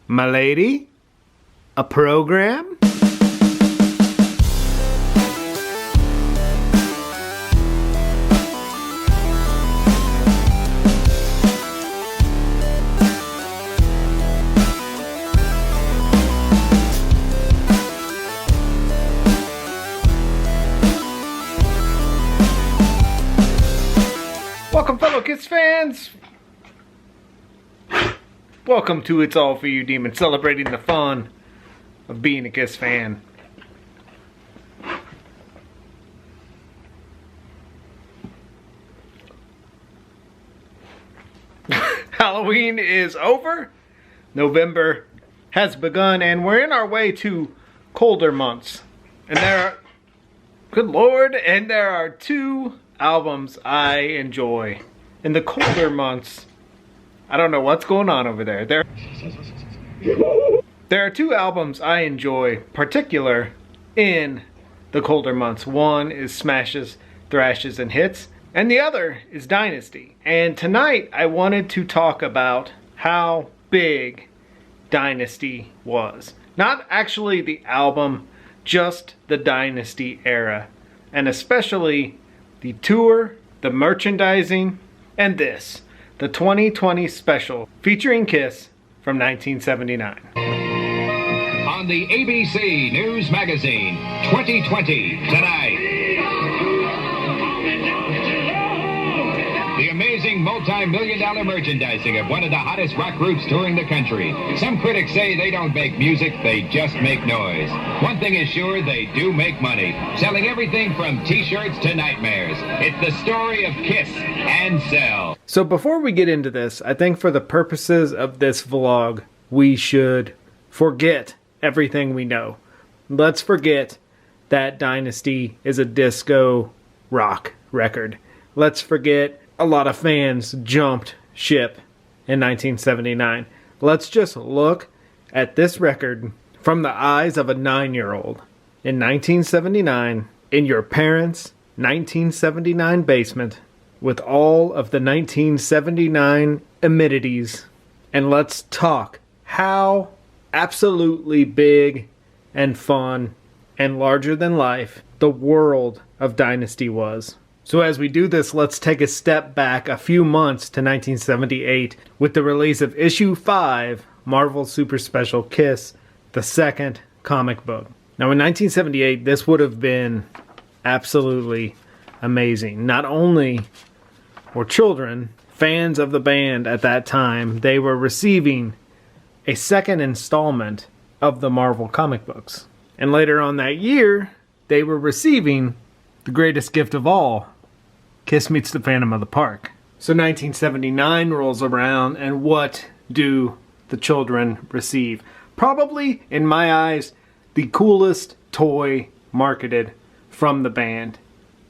My lady? A program? Welcome, fellow Kiss fans! Welcome to It's All For You Demon, celebrating the fun of being a Kiss fan. Halloween is over, November has begun, and we're in our way to colder months. And there are, good lord, and there are two albums I enjoy in the colder months. I don't know what's going on over there. There are two albums I enjoy particular in the colder months. One is Smashes, Thrashes, and Hits, and the other is Dynasty. And tonight I wanted to talk about how big Dynasty was. Not actually the album, just the Dynasty era. And especially the tour, the merchandising, and this, the 2020 special featuring Kiss from 1979. On the ABC News Magazine, 2020 tonight. The amazing multi-million-dollar merchandising of one of the hottest rock groups touring the country. Some critics say they don't make music, they just make noise. One thing is sure, they do make money, selling everything from t-shirts to nightmares. It's the story of Kiss and Sell. So before we get into this, I think for the purposes of this vlog, we should forget everything we know. Let's forget that Dynasty is a disco rock record. Let's forget a lot of fans jumped ship in 1979. Let's just look at this record from the eyes of a 9-year-old in 1979 in your parents' 1979 basement with all of the 1979 amenities, and let's talk how absolutely big and fun and larger than life the world of Dynasty was. So as we do this, let's take a step back a few months to 1978 with the release of issue 5, Marvel Super Special Kiss, the second comic book. Now in 1978, this would have been absolutely amazing. Not only were children fans of the band at that time, they were receiving a second installment of the Marvel comic books. And later on that year, they were receiving the greatest gift of all, Kiss Meets the Phantom of the Park. So 1979 rolls around, and what do the children receive? Probably, in my eyes, the coolest toy marketed from the band,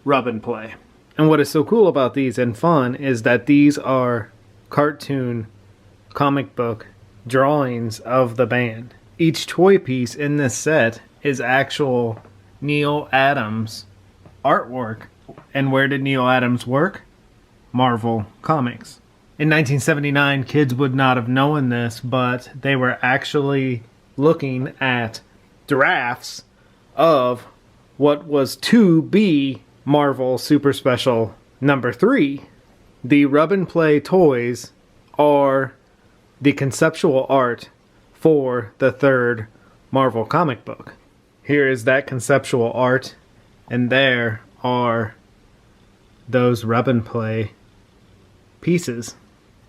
Rub and Play. And what is so cool about these and fun is that these are cartoon comic book drawings of the band. Each toy piece in this set is actual Neal Adams artwork. And where did Neal Adams work? Marvel Comics. In 1979, kids would not have known this, but they were actually looking at drafts of what was to be Marvel Super Special number 3. The Rub and Play toys are the conceptual art for the third Marvel comic book. Here is that conceptual art, and there are those Rub and Play pieces.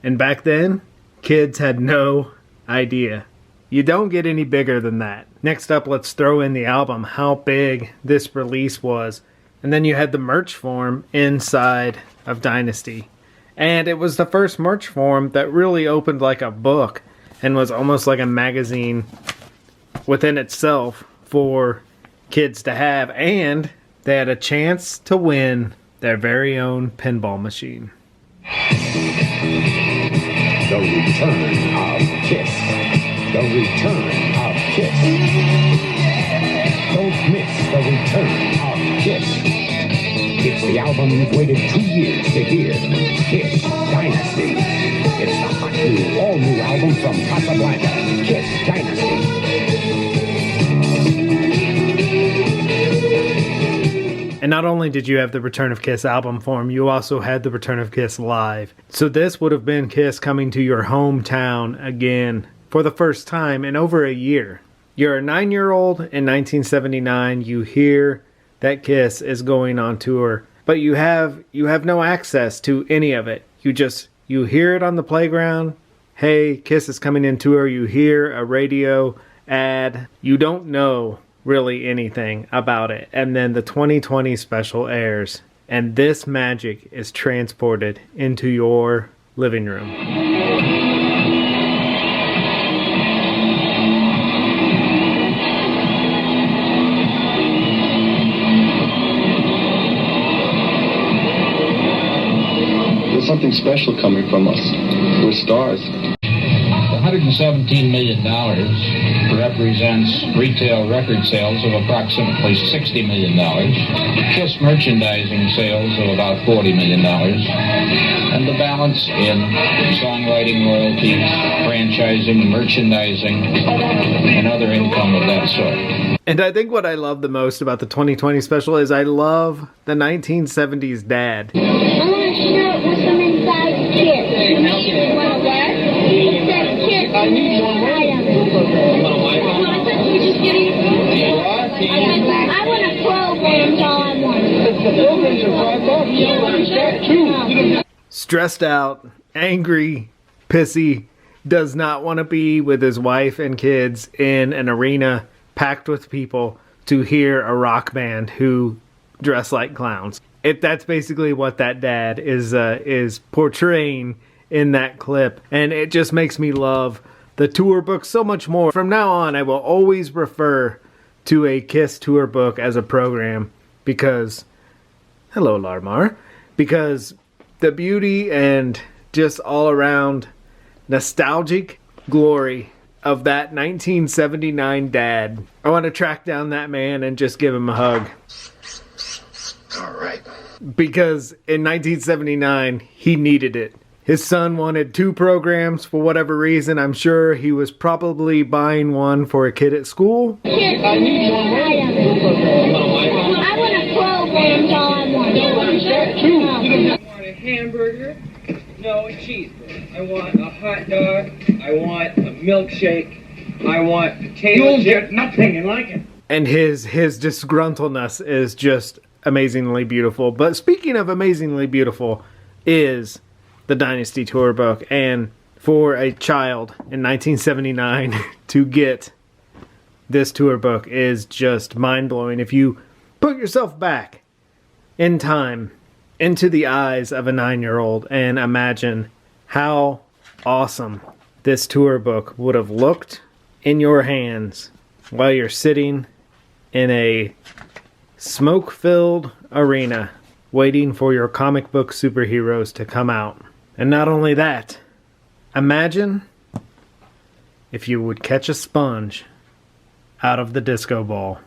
And back then, kids had no idea. You don't get any bigger than that. Next up, let's throw in the album, how big this release was. And then you had the merch form inside of Dynasty. And it was the first merch form that really opened like a book and was almost like a magazine within itself for kids to have. And they had a chance to win their very own pinball machine. The return of Kiss. The return of Kiss. Don't miss the return of Kiss. It's the album you've waited 2 years to hear. Kiss Dynasty. It's the hot new, all-new album from Casablanca. Kiss not only did you have the Return of Kiss album form, you also had the Return of Kiss live. So this would have been Kiss coming to your hometown again for the first time in over a year. You're a 9-year-old in 1979. You hear that Kiss is going on tour, but you have no access to any of it. You hear it on the playground. Hey, Kiss is coming in tour. You hear a radio ad. You don't know really anything about it. And then the 2020 special airs, and this magic is transported into your living room. There's something special coming from us. We're stars. $117 million represents retail record sales of approximately $60 million, Kiss merchandising sales of about $40 million, and the balance in songwriting royalties, franchising, merchandising, and other income of that sort. And I think what I love the most about the 2020 special is I love the 1970s dad. I want a shirt with some inside Kiss. You want a what? It says Kiss. I need one I want a program, all I want. Stressed out, angry, pissy, does not want to be with his wife and kids in an arena packed with people to hear a rock band who dress like clowns. That's basically what that dad is portraying in that clip, and it just makes me love the tour book so much more. From now on, I will always refer to a Kiss tour book as a program because, hello Larmar, because the beauty and just all around nostalgic glory of that 1979 dad. I want to track down that man and just give him a hug. All right. Because in 1979, he needed it. His son wanted 2 programs for whatever reason. I'm sure he was probably buying one for a kid at school. I need one I want a program, all I want. I want a hamburger. No, a cheeseburger. I want a hot dog. I want a milkshake. I want potato chips. You'll get nothing like it. And his disgruntledness is just amazingly beautiful. But speaking of amazingly beautiful is the Dynasty Tour book. And for a child in 1979 to get this tour book is just mind-blowing. If you put yourself back in time into the eyes of a 9-year-old and imagine how awesome this tour book would have looked in your hands while you're sitting in a smoke-filled arena waiting for your comic book superheroes to come out. And not only that, imagine if you would catch a sponge out of the disco ball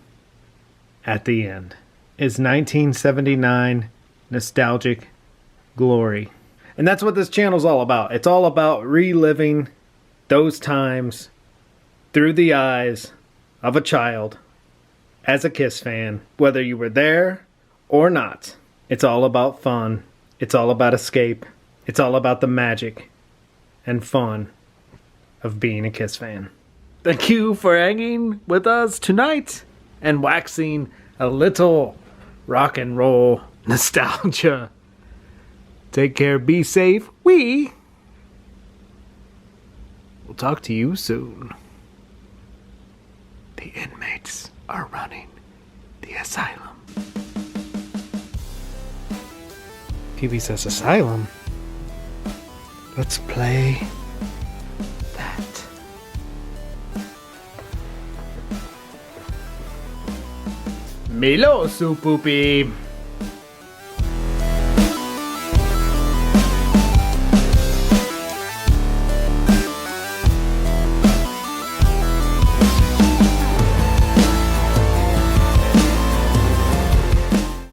at the end. Is 1979 nostalgic glory. And that's what this channel's all about. It's all about reliving those times through the eyes of a child as a Kiss fan, whether you were there or not. It's all about fun. It's all about escape. It's all about the magic and fun of being a Kiss fan. Thank you for hanging with us tonight and waxing a little rock and roll nostalgia. Take care, be safe. We'll talk to you soon. The inmates are running the asylum. Pee Wee says asylum. Let's play that. Milo, su poopy.